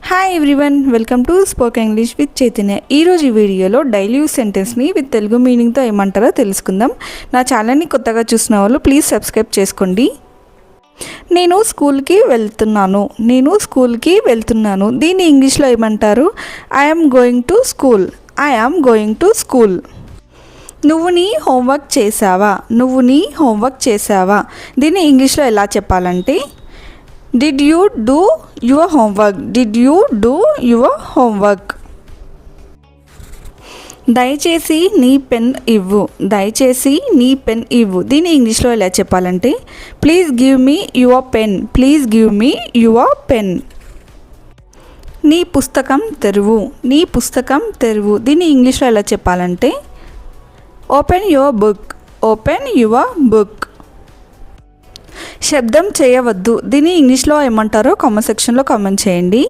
Hi everyone, welcome to spoken English with Chaitanya. ఈరోజు ఈ వీడియోలో డైలీ యూస్ సెంటెన్స్ని విత్ తెలుగు మీనింగ్తో ఏమంటారో తెలుసుకుందాం. నా ఛానల్ని కొత్తగా చూసిన వాళ్ళు ప్లీజ్ సబ్స్క్రైబ్ చేసుకోండి. నేను స్కూల్కి వెళ్తున్నాను. దీన్ని ఇంగ్లీష్లో ఏమంటారు? I'm going to school. నువ్వు నీ హోంవర్క్ చేసావా? దీన్ని ఇంగ్లీష్లో ఎలా చెప్పాలంటే Did you do your homework? దయచేసి నీ పెన్ ఇవ్వు. దీన్ని ఇంగ్లీష్లో ఎలా చెప్పాలంటే please give me your pen. నీ పుస్తకం తెరువు. దీన్ని ఇంగ్లీష్లో ఎలా చెప్పాలంటే ఓపెన్ యువర్ బుక్. శబ్దం చేయవద్దు. దీన్ని ఇంగ్లీష్లో ఏమంటారో కామెంట్ సెక్షన్లో కామెంట్ చేయండి.